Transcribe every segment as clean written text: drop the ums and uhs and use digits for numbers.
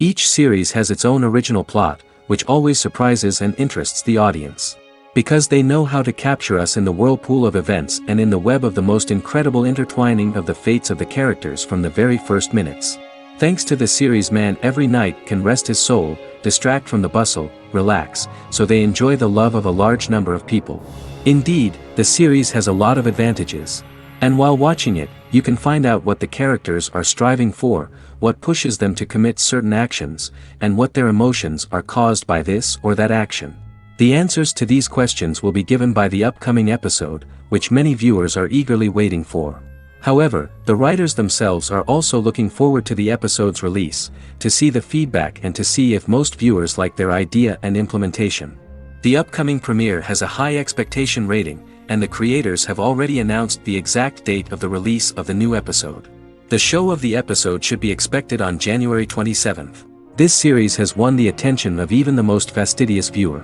Each series has its own original plot, which always surprises and interests the audience. Because they know how to capture us in the whirlpool of events and in the web of the most incredible intertwining of the fates of the characters from the very first minutes. Thanks to the series, man every night can rest his soul, distract from the bustle, relax, so they enjoy the love of a large number of people. Indeed, the series has a lot of advantages. And while watching it, you can find out what the characters are striving for, what pushes them to commit certain actions, and what their emotions are caused by this or that action. The answers to these questions will be given by the upcoming episode, which many viewers are eagerly waiting for. However, the writers themselves are also looking forward to the episode's release, to see the feedback and to see if most viewers like their idea and implementation. The upcoming premiere has a high expectation rating, and the creators have already announced the exact date of the release of the new episode. The show of the episode should be expected on January 27th. This series has won the attention of even the most fastidious viewer.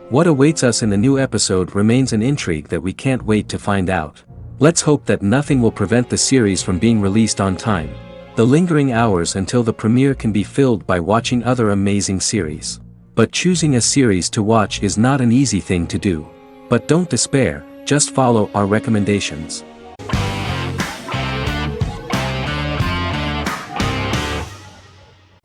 What awaits us in the new episode remains an intrigue that we can't wait to find out. Let's hope that nothing will prevent the series from being released on time. The lingering hours until the premiere can be filled by watching other amazing series. But choosing a series to watch is not an easy thing to do. But don't despair, just follow our recommendations.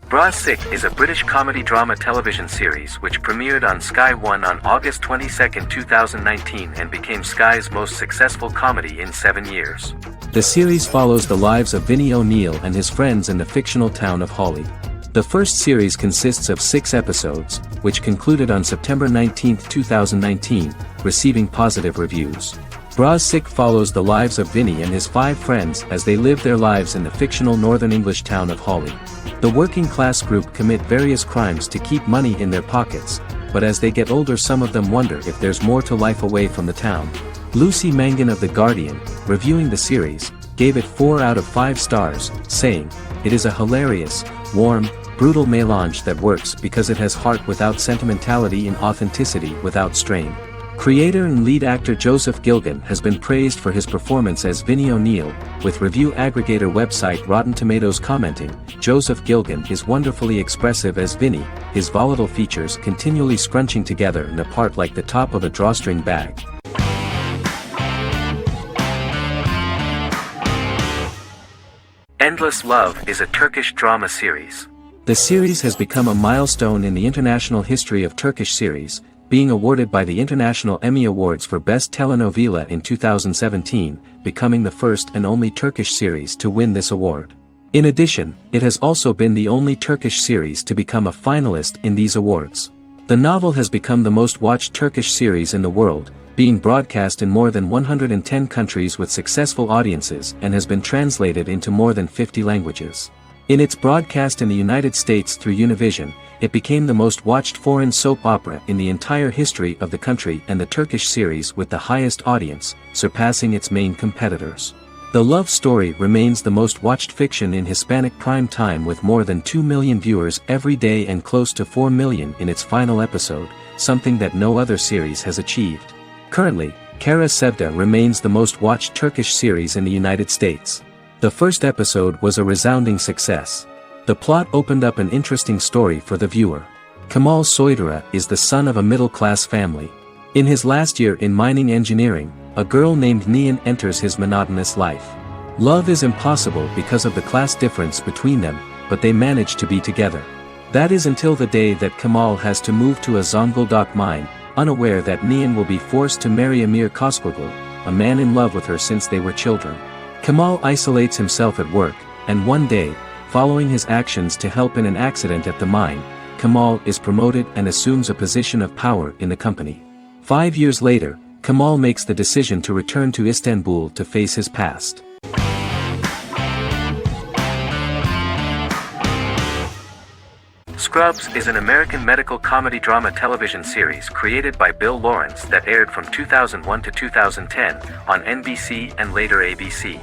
Bra Sick is a British comedy drama television series which premiered on Sky One on August 22, 2019 and became Sky's most successful comedy in 7 years. The series follows the lives of Vinnie O'Neill and his friends in the fictional town of Hawley. The first series consists of 6 episodes, which concluded on September 19, 2019, receiving positive reviews. Bra Sick follows the lives of Vinnie and his 5 friends as they live their lives in the fictional Northern English town of Hawley. The working class group commit various crimes to keep money in their pockets, but as they get older some of them wonder if there's more to life away from the town. Lucy Mangan of The Guardian, reviewing the series, gave it 4 out of 5 stars, saying, "It is a hilarious, warm, brutal melange that works because it has heart without sentimentality and authenticity without strain." Creator and lead actor Joseph Gilgun has been praised for his performance as Vinnie O'Neill, with review aggregator website Rotten Tomatoes commenting, "Joseph Gilgun is wonderfully expressive as Vinnie, his volatile features continually scrunching together and apart like the top of a drawstring bag." Endless Love is a Turkish drama series. The series has become a milestone in the international history of Turkish series, being awarded by the International Emmy Awards for Best Telenovela in 2017, becoming the first and only Turkish series to win this award. In addition, it has also been the only Turkish series to become a finalist in these awards. The novel has become the most watched Turkish series in the world, being broadcast in more than 110 countries with successful audiences and has been translated into more than 50 languages. In its broadcast in the United States through Univision, it became the most watched foreign soap opera in the entire history of the country and the Turkish series with the highest audience, surpassing its main competitors. The love story remains the most watched fiction in Hispanic prime time with more than 2 million viewers every day and close to 4 million in its final episode, something that no other series has achieved. Currently, Kara Sevda remains the most watched Turkish series in the United States. The first episode was a resounding success. The plot opened up an interesting story for the viewer. Kemal Soydura is the son of a middle-class family. In his last year in mining engineering, a girl named Nihan enters his monotonous life. Love is impossible because of the class difference between them, but they manage to be together. That is until the day that Kemal has to move to a Zonguldak mine, unaware that Nihan will be forced to marry Emir Koskoglu, a man in love with her since they were children. Kemal isolates himself at work, and one day, following his actions to help in an accident at the mine, Kemal is promoted and assumes a position of power in the company. 5 years later, Kemal makes the decision to return to Istanbul to face his past. Scrubs is an American medical comedy drama television series created by Bill Lawrence that aired from 2001 to 2010 on NBC and later ABC.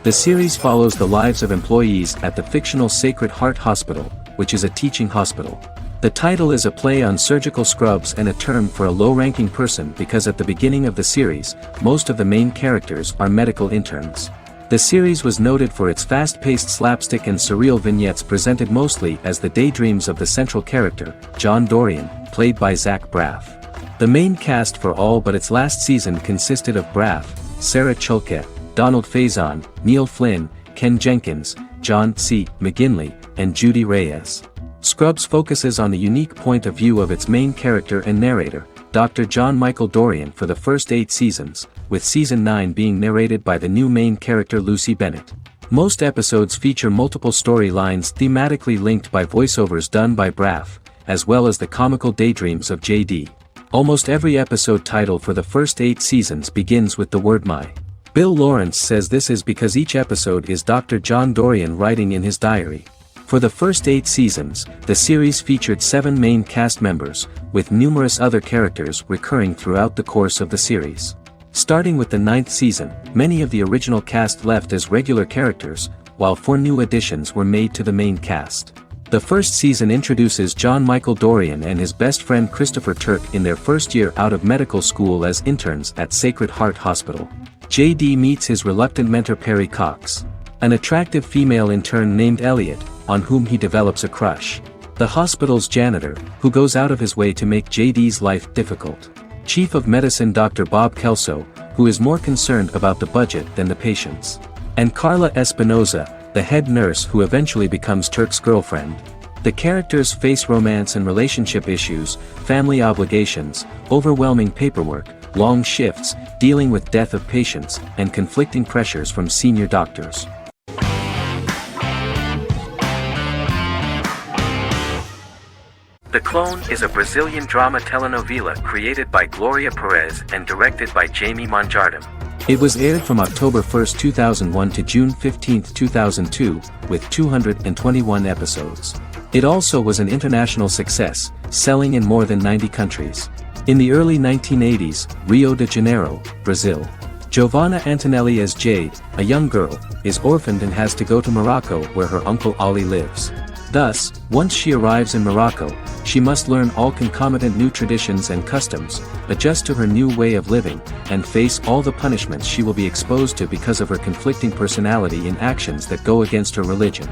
The series follows the lives of employees at the fictional Sacred Heart Hospital, which is a teaching hospital. The title is a play on surgical scrubs and a term for a low-ranking person because at the beginning of the series, most of the main characters are medical interns. The series was noted for its fast-paced slapstick and surreal vignettes presented mostly as the daydreams of the central character, John Dorian, played by Zach Braff. The main cast for all but its last season consisted of Braff, Sarah Chulke, Donald Faison, Neil Flynn, Ken Jenkins, John C. McGinley, and Judy Reyes. Scrubs focuses on the unique point of view of its main character and narrator, Dr. John Michael Dorian, for the first 8 seasons, with season 9 being narrated by the new main character Lucy Bennett. Most episodes feature multiple storylines thematically linked by voiceovers done by Braff, as well as the comical daydreams of JD. Almost every episode title for the first 8 seasons begins with the word my. Bill Lawrence says this is because each episode is Dr. John Dorian writing in his diary. For the first 8 seasons, the series featured 7 main cast members, with numerous other characters recurring throughout the course of the series. Starting with the 9th season, many of the original cast left as regular characters, while 4 new additions were made to the main cast. The first season introduces John Michael Dorian and his best friend Christopher Turk in their first year out of medical school as interns at Sacred Heart Hospital. JD meets his reluctant mentor Perry Cox, an attractive female intern named Elliot, on whom he develops a crush. The hospital's janitor, who goes out of his way to make JD's life difficult. Chief of Medicine Dr. Bob Kelso, who is more concerned about the budget than the patients. And Carla Espinoza, the head nurse who eventually becomes Turk's girlfriend. The characters face romance and relationship issues, family obligations, overwhelming paperwork, long shifts, dealing with death of patients, and conflicting pressures from senior doctors. The Clone is a Brazilian drama telenovela created by Gloria Perez and directed by Jamie Monjardim. It was aired from October 1, 2001 to June 15, 2002, with 221 episodes. It also was an international success, selling in more than 90 countries. In the early 1980s, Rio de Janeiro, Brazil. Giovanna Antonelli as Jade, a young girl, is orphaned and has to go to Morocco where her uncle Ali lives. Thus, once she arrives in Morocco, she must learn all concomitant new traditions and customs, adjust to her new way of living, and face all the punishments she will be exposed to because of her conflicting personality and actions that go against her religion.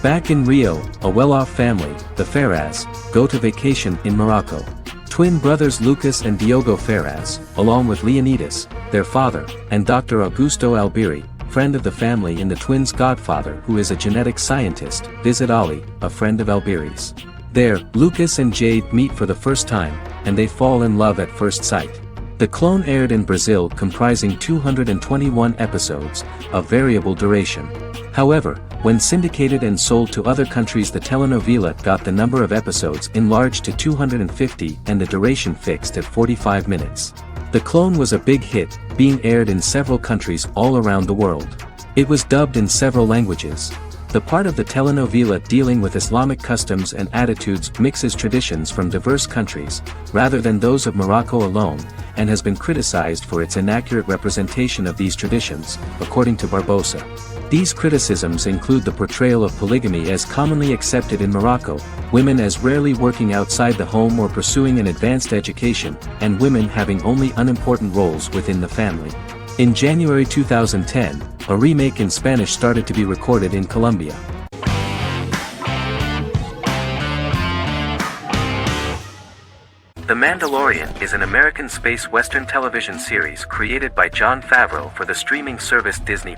Back in Rio, a well-off family, the Ferraz, go to vacation in Morocco. Twin brothers Lucas and Diogo Ferraz, along with Leonidas, their father, and Dr. Augusto Albiri, friend of the family and the twins' godfather who is a genetic scientist, visit Ali, a friend of Albiri's. There, Lucas and Jade meet for the first time, and they fall in love at first sight. The Clone aired in Brazil comprising 221 episodes, of variable duration. However, when syndicated and sold to other countries, the telenovela got the number of episodes enlarged to 250 and the duration fixed at 45 minutes. The Clone was a big hit, being aired in several countries all around the world. It was dubbed in several languages. The part of the telenovela dealing with Islamic customs and attitudes mixes traditions from diverse countries, rather than those of Morocco alone, and has been criticized for its inaccurate representation of these traditions, according to Barbosa. These criticisms include the portrayal of polygamy as commonly accepted in Morocco, women as rarely working outside the home or pursuing an advanced education, and women having only unimportant roles within the family. In January 2010, a remake in Spanish started to be recorded in Colombia. The Mandalorian is an American space western television series created by Jon Favreau for the streaming service Disney+.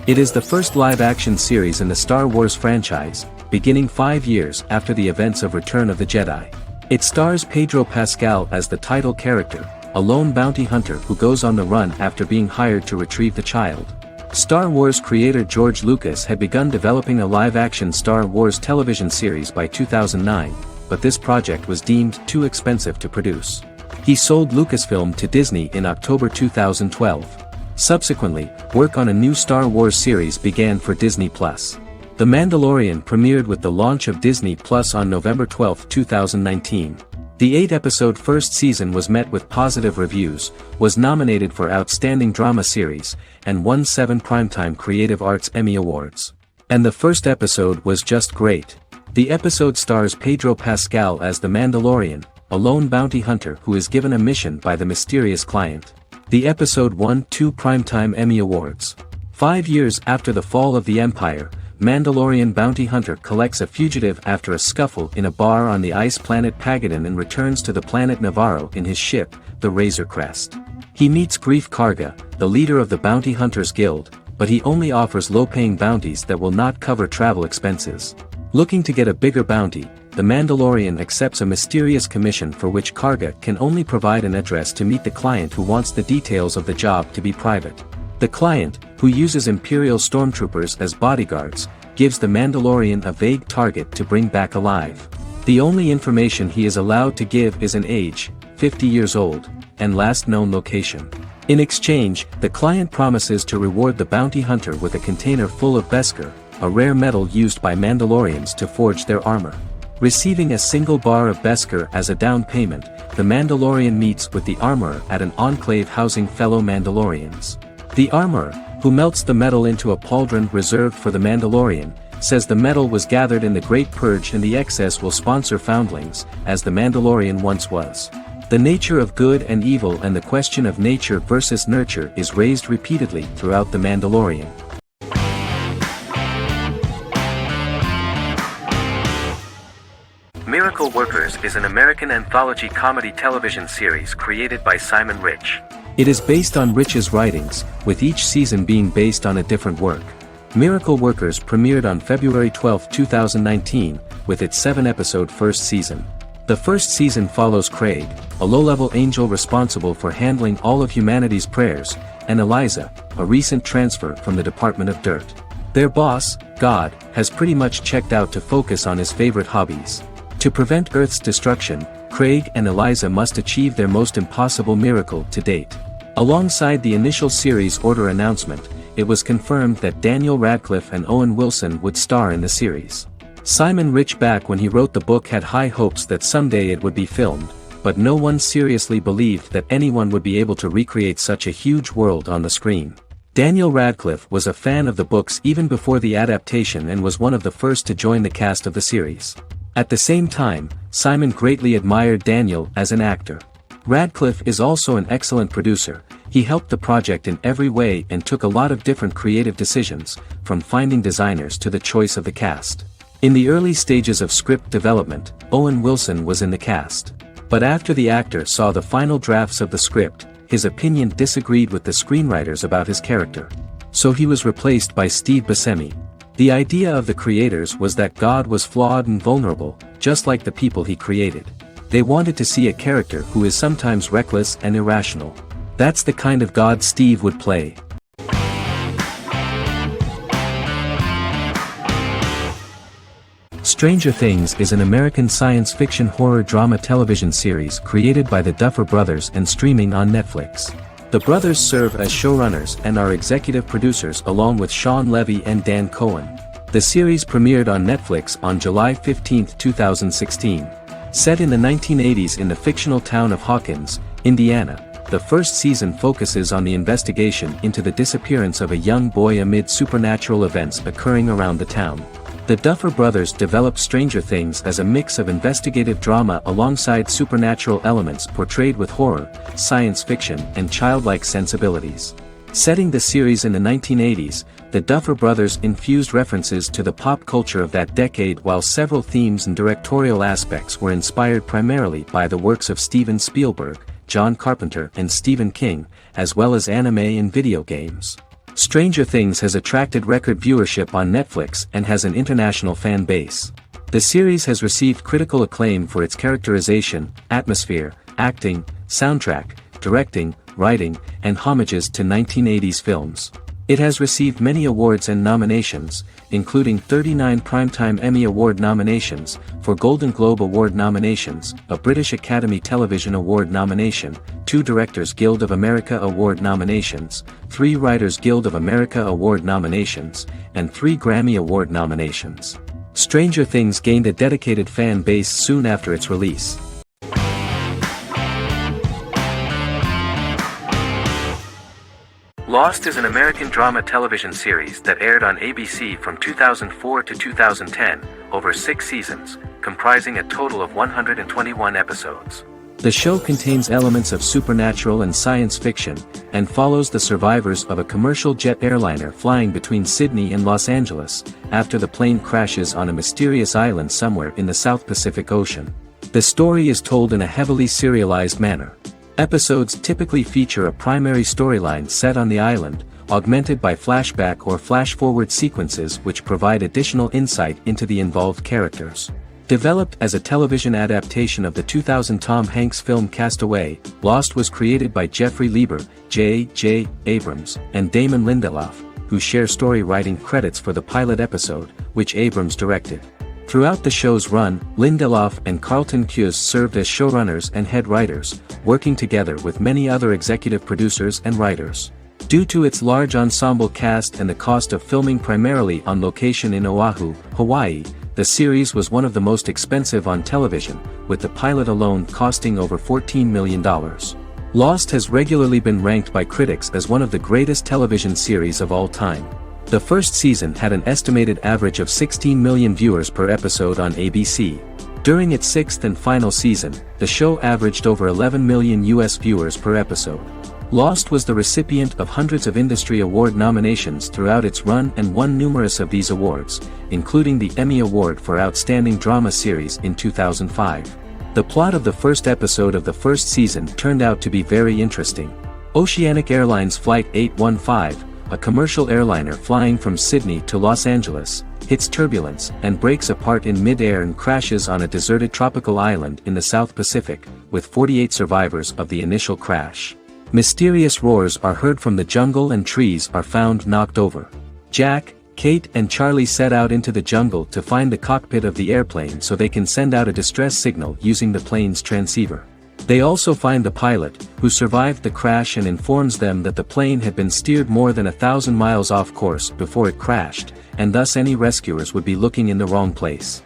It is the first live-action series in the Star Wars franchise, beginning 5 years after the events of Return of the Jedi. It stars Pedro Pascal as the title character, a lone bounty hunter who goes on the run after being hired to retrieve the child. Star Wars creator George Lucas had begun developing a live-action Star Wars television series by 2009, but this project was deemed too expensive to produce. He sold Lucasfilm to Disney in October 2012. Subsequently, work on a new Star Wars series began for Disney+. The Mandalorian premiered with the launch of Disney Plus on November 12, 2019. The 8-episode first season was met with positive reviews, was nominated for Outstanding Drama Series, and won 7 Primetime Creative Arts Emmy Awards. And the first episode was just great. The episode stars Pedro Pascal as the Mandalorian, a lone bounty hunter who is given a mission by the mysterious client. The episode won 2 Primetime Emmy Awards. 5 years after the fall of the Empire, Mandalorian bounty hunter collects a fugitive after a scuffle in a bar on the ice planet Pagadan and returns to the planet Navarro in his ship, the Razor Crest. He meets Grief Karga, the leader of the Bounty Hunters Guild, but he only offers low-paying bounties that will not cover travel expenses. Looking to get a bigger bounty, the Mandalorian accepts a mysterious commission for which Karga can only provide an address to meet the client who wants the details of the job to be private. The client, who uses Imperial stormtroopers as bodyguards, gives the Mandalorian a vague target to bring back alive. The only information he is allowed to give is an age, 50 years old, and last known location. In exchange, the client promises to reward the bounty hunter with a container full of Beskar, a rare metal used by Mandalorians to forge their armor. Receiving a single bar of Beskar as a down payment, the Mandalorian meets with the armorer at an enclave housing fellow Mandalorians. The armorer, who melts the metal into a pauldron reserved for the Mandalorian, says the metal was gathered in the Great Purge and the excess will sponsor foundlings, as the Mandalorian once was. The nature of good and evil and the question of nature versus nurture is raised repeatedly throughout The Mandalorian. Miracle Workers is an American anthology comedy television series created by Simon Rich. It is based on Rich's writings, with each season being based on a different work. Miracle Workers premiered on February 12, 2019, with its 7-episode first season. The first season follows Craig, a low-level angel responsible for handling all of humanity's prayers, and Eliza, a recent transfer from the Department of Dirt. Their boss, God, has pretty much checked out to focus on his favorite hobbies. To prevent Earth's destruction, Craig and Eliza must achieve their most impossible miracle to date. Alongside the initial series order announcement, it was confirmed that Daniel Radcliffe and Owen Wilson would star in the series. Simon Rich back when he wrote the book had high hopes that someday it would be filmed, but no one seriously believed that anyone would be able to recreate such a huge world on the screen. Daniel Radcliffe was a fan of the books even before the adaptation and was one of the first to join the cast of the series. At the same time, Simon greatly admired Daniel as an actor. Radcliffe is also an excellent producer. He helped the project in every way and took a lot of different creative decisions, from finding designers to the choice of the cast. In the early stages of script development, Owen Wilson was in the cast. But after the actor saw the final drafts of the script, his opinion disagreed with the screenwriters about his character. So he was replaced by Steve Buscemi. The idea of the creators was that God was flawed and vulnerable, just like the people he created. They wanted to see a character who is sometimes reckless and irrational. That's the kind of God Steve would play. Stranger Things is an American science fiction horror drama television series created by the Duffer Brothers and streaming on Netflix. The brothers serve as showrunners and are executive producers along with Sean Levy and Dan Cohen. The series premiered on Netflix on July 15, 2016. Set in the 1980s in the fictional town of Hawkins, Indiana, the first season focuses on the investigation into the disappearance of a young boy amid supernatural events occurring around the town. The Duffer Brothers developed Stranger Things as a mix of investigative drama alongside supernatural elements portrayed with horror, science fiction, and childlike sensibilities. Setting the series in the 1980s, the Duffer Brothers infused references to the pop culture of that decade while several themes and directorial aspects were inspired primarily by the works of Steven Spielberg, John Carpenter and Stephen King, as well as anime and video games. Stranger Things has attracted record viewership on Netflix and has an international fan base. The series has received critical acclaim for its characterization, atmosphere, acting, soundtrack, directing, writing, and homages to 1980s films. It has received many awards and nominations, including 39 Primetime Emmy Award nominations, 4 Golden Globe Award nominations, a British Academy Television Award nomination, 2 Directors Guild of America Award nominations, 3 Writers Guild of America Award nominations, and 3 Grammy Award nominations. Stranger Things gained a dedicated fan base soon after its release. Lost is an American drama television series that aired on ABC from 2004 to 2010, over 6 seasons, comprising a total of 121 episodes. The show contains elements of supernatural and science fiction, and follows the survivors of a commercial jet airliner flying between Sydney and Los Angeles, after the plane crashes on a mysterious island somewhere in the South Pacific Ocean. The story is told in a heavily serialized manner. Episodes typically feature a primary storyline set on the island, augmented by flashback or flash-forward sequences which provide additional insight into the involved characters. Developed as a television adaptation of the 2000 Tom Hanks film Castaway, Lost was created by Jeffrey Lieber, J.J. Abrams, and Damon Lindelof, who share story writing credits for the pilot episode, which Abrams directed. Throughout the show's run, Lindelof and Carlton Cuse served as showrunners and head writers, working together with many other executive producers and writers. Due to its large ensemble cast and the cost of filming primarily on location in Oahu, Hawaii, the series was one of the most expensive on television, with the pilot alone costing over $14 million. Lost has regularly been ranked by critics as one of the greatest television series of all time. The first season had an estimated average of 16 million viewers per episode on ABC. During its sixth and final season, the show averaged over 11 million US viewers per episode. Lost was the recipient of hundreds of industry award nominations throughout its run and won numerous of these awards, including the Emmy Award for Outstanding Drama Series in 2005. The plot of the first episode of the first season turned out to be very interesting. Oceanic Airlines Flight 815, a commercial airliner flying from Sydney to Los Angeles, hits turbulence and breaks apart in mid-air and crashes on a deserted tropical island in the South Pacific, with 48 survivors of the initial crash. Mysterious roars are heard from the jungle and trees are found knocked over. Jack, Kate and Charlie set out into the jungle to find the cockpit of the airplane so they can send out a distress signal using the plane's transceiver. They also find the pilot, who survived the crash and informs them that the plane had been steered more than 1,000 miles off course before it crashed, and thus any rescuers would be looking in the wrong place.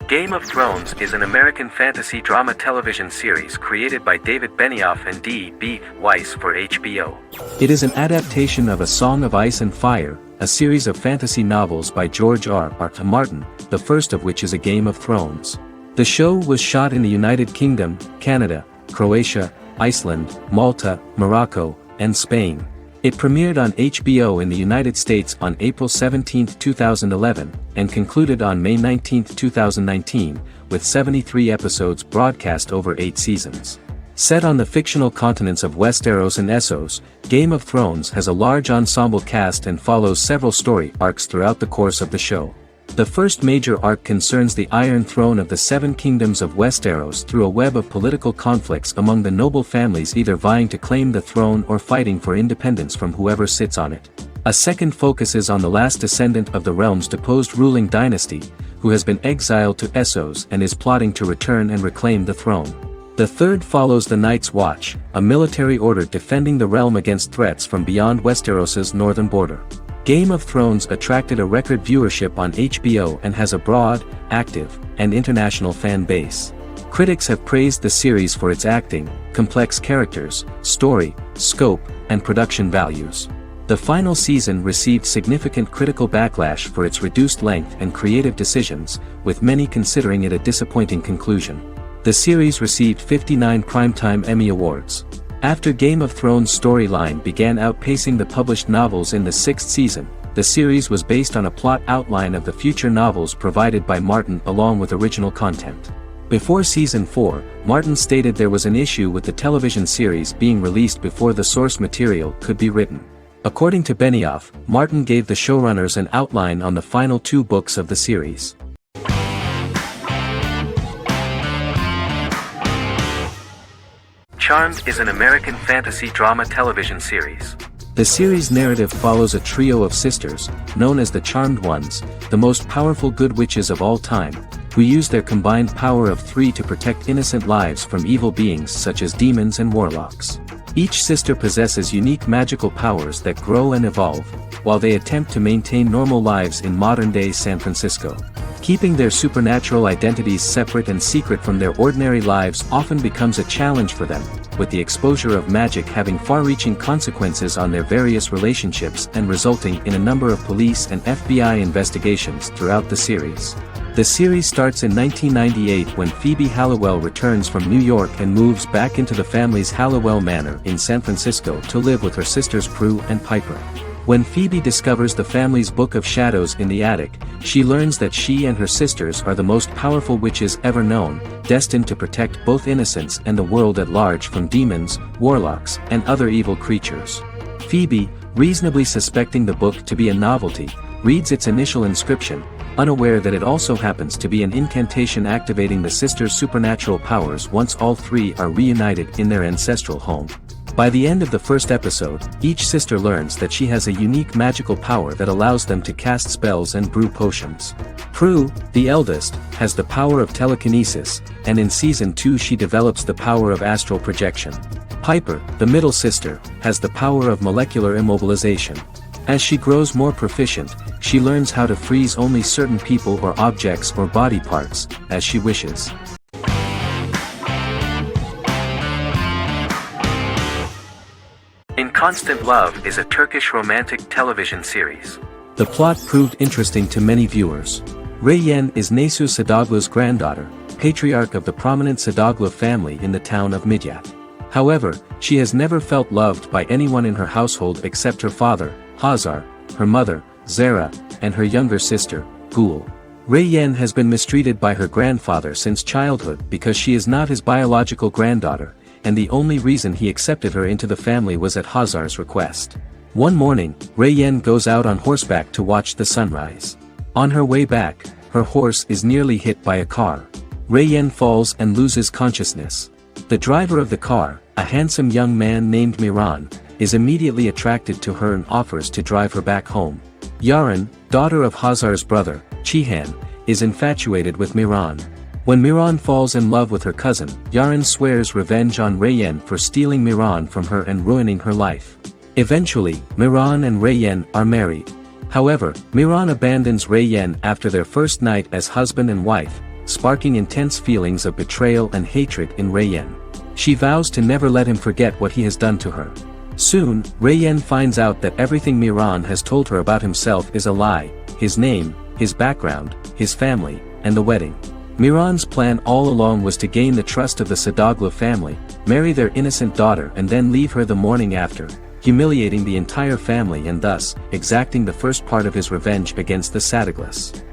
Game of Thrones is an American fantasy drama television series created by David Benioff and D.B. Weiss for HBO. It is an adaptation of A Song of Ice and Fire, a series of fantasy novels by George R.R. Martin, the first of which is A Game of Thrones. The show was shot in the United Kingdom, Canada, Croatia, Iceland, Malta, Morocco, and Spain. It premiered on HBO in the United States on April 17, 2011, and concluded on May 19, 2019, with 73 episodes broadcast over 8 seasons. Set on the fictional continents of Westeros and Essos, Game of Thrones has a large ensemble cast and follows several story arcs throughout the course of the show. The first major arc concerns the Iron Throne of the Seven Kingdoms of Westeros through a web of political conflicts among the noble families either vying to claim the throne or fighting for independence from whoever sits on it. A second focuses on the last descendant of the realm's deposed ruling dynasty, who has been exiled to Essos and is plotting to return and reclaim the throne. The third follows the Night's Watch, a military order defending the realm against threats from beyond Westeros's northern border. Game of Thrones attracted a record viewership on HBO and has a broad, active, and international fan base. Critics have praised the series for its acting, complex characters, story, scope, and production values. The final season received significant critical backlash for its reduced length and creative decisions, with many considering it a disappointing conclusion. The series received 59 Primetime Emmy Awards. After Game of Thrones' storyline began outpacing the published novels in the sixth season, the series was based on a plot outline of the future novels provided by Martin along with original content. Before Season 4, Martin stated there was an issue with the television series being released before the source material could be written. According to Benioff, Martin gave the showrunners an outline on the final 2 books of the series. Charmed is an American fantasy drama television series. The series' narrative follows a trio of sisters, known as the Charmed Ones, the most powerful good witches of all time, who use their combined power of 3 to protect innocent lives from evil beings such as demons and warlocks. Each sister possesses unique magical powers that grow and evolve, while they attempt to maintain normal lives in modern-day San Francisco. Keeping their supernatural identities separate and secret from their ordinary lives often becomes a challenge for them, with the exposure of magic having far-reaching consequences on their various relationships and resulting in a number of police and FBI investigations throughout the series. The series starts in 1998 when Phoebe Halliwell returns from New York and moves back into the family's Halliwell Manor in San Francisco to live with her sisters Prue and Piper. When Phoebe discovers the family's Book of Shadows in the attic, she learns that she and her sisters are the most powerful witches ever known, destined to protect both innocents and the world at large from demons, warlocks, and other evil creatures. Phoebe, reasonably suspecting the book to be a novelty, reads its initial inscription, unaware that it also happens to be an incantation activating the sisters' supernatural powers once all three are reunited in their ancestral home. By the end of the first episode, each sister learns that she has a unique magical power that allows them to cast spells and brew potions. Prue, the eldest, has the power of telekinesis, and in Season 2 she develops the power of astral projection. Piper, the middle sister, has the power of molecular immobilization. As she grows more proficient, she learns how to freeze only certain people or objects or body parts, as she wishes. In Constant Love is a Turkish romantic television series. The plot proved interesting to many viewers. Reyyen is Nesu Sadoglu's granddaughter, patriarch of the prominent Sadoglu family in the town of Midyat. However, she has never felt loved by anyone in her household except her father, Hazar, her mother, Zara, and her younger sister, Gul. Reyyen has been mistreated by her grandfather since childhood because she is not his biological granddaughter, and the only reason he accepted her into the family was at Hazar's request. One morning, Reyyen goes out on horseback to watch the sunrise. On her way back, her horse is nearly hit by a car. Reyyen falls and loses consciousness. The driver of the car, a handsome young man named Miran, is immediately attracted to her and offers to drive her back home. Yaren, daughter of Hazar's brother, Cihan, is infatuated with Miran. When Miran falls in love with her cousin, Yaren swears revenge on Reyyen for stealing Miran from her and ruining her life. Eventually, Miran and Reyyen are married. However, Miran abandons Reyyen after their first night as husband and wife, sparking intense feelings of betrayal and hatred in Reyyen. She vows to never let him forget what he has done to her. Soon, Reyyen finds out that everything Miran has told her about himself is a lie: his name, his background, his family, and the wedding. Miran's plan all along was to gain the trust of the Sadoglu family, marry their innocent daughter and then leave her the morning after, humiliating the entire family and thus, exacting the first part of his revenge against the Sadoglus.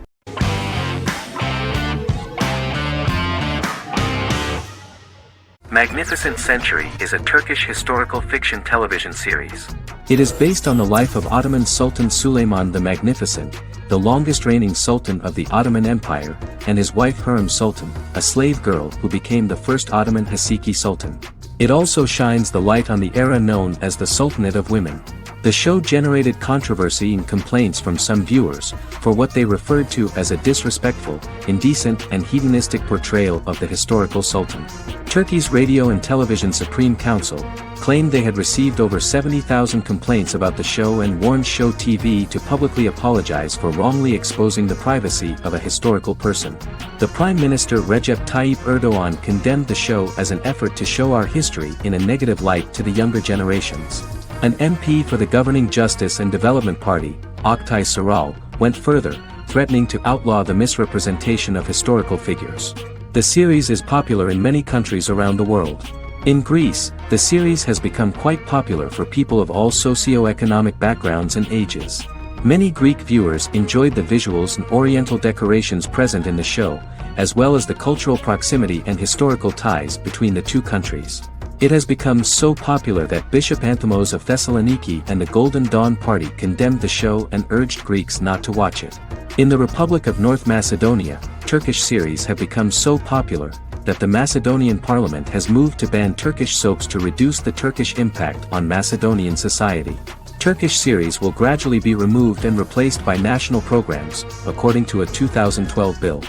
Magnificent Century is a Turkish historical fiction television series. It is based on the life of Ottoman Sultan Süleyman the Magnificent, the longest reigning sultan of the Ottoman Empire, and his wife Hürrem Sultan, a slave girl who became the first Ottoman Haseki Sultan. It also shines the light on the era known as the Sultanate of Women. The show generated controversy and complaints from some viewers, for what they referred to as a disrespectful, indecent and hedonistic portrayal of the historical sultan. Turkey's Radio and Television Supreme Council claimed they had received over 70,000 complaints about the show and warned Show TV to publicly apologize for wrongly exposing the privacy of a historical person. The Prime Minister Recep Tayyip Erdogan condemned the show as an effort to show our history in a negative light to the younger generations. An MP for the governing Justice and Development Party, Oktay Saral, went further, threatening to outlaw the misrepresentation of historical figures. The series is popular in many countries around the world. In Greece, the series has become quite popular for people of all socio-economic backgrounds and ages. Many Greek viewers enjoyed the visuals and oriental decorations present in the show, as well as the cultural proximity and historical ties between the two countries. It has become so popular that Bishop Anthimos of Thessaloniki and the Golden Dawn Party condemned the show and urged Greeks not to watch it. In the Republic of North Macedonia, Turkish series have become so popular that the Macedonian parliament has moved to ban Turkish soaps to reduce the Turkish impact on Macedonian society. Turkish series will gradually be removed and replaced by national programs, according to a 2012 bill.